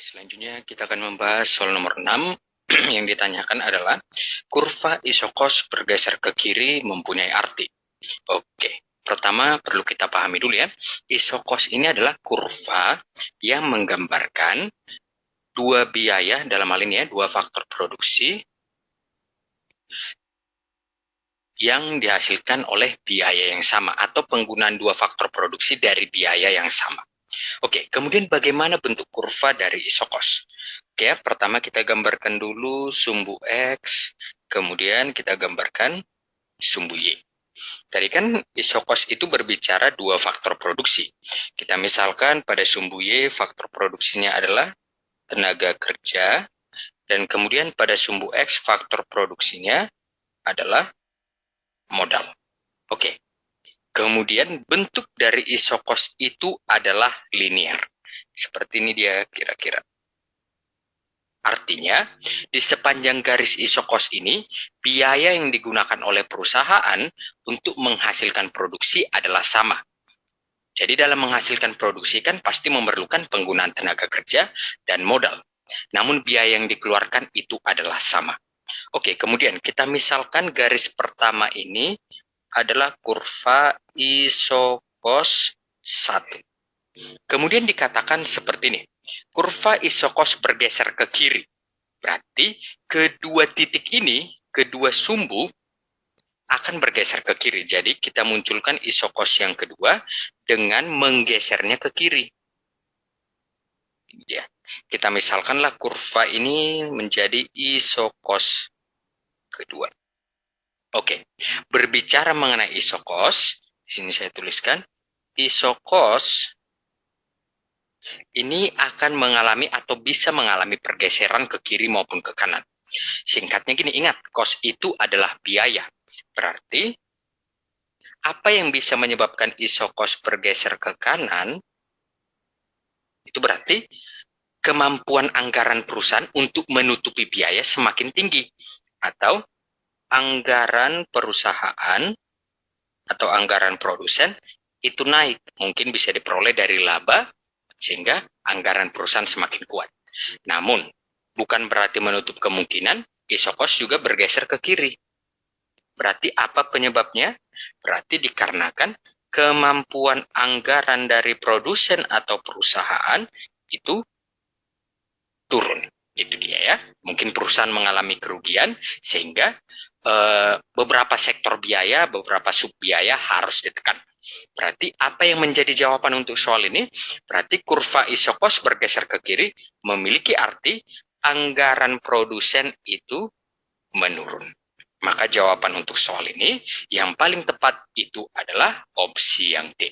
Selanjutnya kita akan membahas soal nomor 6 yang ditanyakan adalah kurva isokos bergeser ke kiri mempunyai arti. Oke, pertama perlu kita pahami dulu ya. Isokos ini adalah kurva yang menggambarkan dua biaya, dalam hal ini ya, dua faktor produksi yang dihasilkan oleh biaya yang sama atau penggunaan dua faktor produksi dari biaya yang sama. Oke, kemudian bagaimana bentuk kurva dari isokos? Oke, pertama kita gambarkan dulu sumbu X, kemudian kita gambarkan sumbu Y. Tadi kan isokos itu berbicara dua faktor produksi. Kita misalkan pada sumbu Y faktor produksinya adalah tenaga kerja, dan kemudian pada sumbu X faktor produksinya adalah modal. Oke, kemudian bentuk dari isokos itu adalah linear. Seperti ini dia kira-kira. Artinya, di sepanjang garis isokos ini, biaya yang digunakan oleh perusahaan untuk menghasilkan produksi adalah sama. Jadi dalam menghasilkan produksi kan pasti memerlukan penggunaan tenaga kerja dan modal. Namun biaya yang dikeluarkan itu adalah sama. Oke, kemudian kita misalkan garis pertama ini adalah kurva isokos 1. Kemudian dikatakan seperti ini, kurva isokos bergeser ke kiri. Berarti kedua titik ini, kedua sumbu akan bergeser ke kiri. Jadi kita munculkan isokos yang kedua dengan menggesernya ke kiri. Ini dia. Kita misalkanlah kurva ini menjadi isokos kedua. Oke, berbicara mengenai isokos, di sini saya tuliskan, isokos ini akan mengalami atau bisa mengalami pergeseran ke kiri maupun ke kanan. Singkatnya gini, ingat, kos itu adalah biaya. Berarti, apa yang bisa menyebabkan isokos bergeser ke kanan, itu berarti kemampuan anggaran perusahaan untuk menutupi biaya semakin tinggi. Atau anggaran perusahaan atau anggaran produsen itu naik. Mungkin bisa diperoleh dari laba, sehingga anggaran perusahaan semakin kuat. Namun, bukan berarti menutup kemungkinan isokos juga bergeser ke kiri. Berarti apa penyebabnya? Berarti dikarenakan kemampuan anggaran dari produsen atau perusahaan itu turun. Itu dia ya. Mungkin perusahaan mengalami kerugian sehingga beberapa sektor biaya, beberapa sub biaya harus ditekan. Berarti apa yang menjadi jawaban untuk soal ini? Berarti kurva isokos bergeser ke kiri memiliki arti anggaran produsen itu menurun. Maka jawaban untuk soal ini yang paling tepat itu adalah opsi yang D.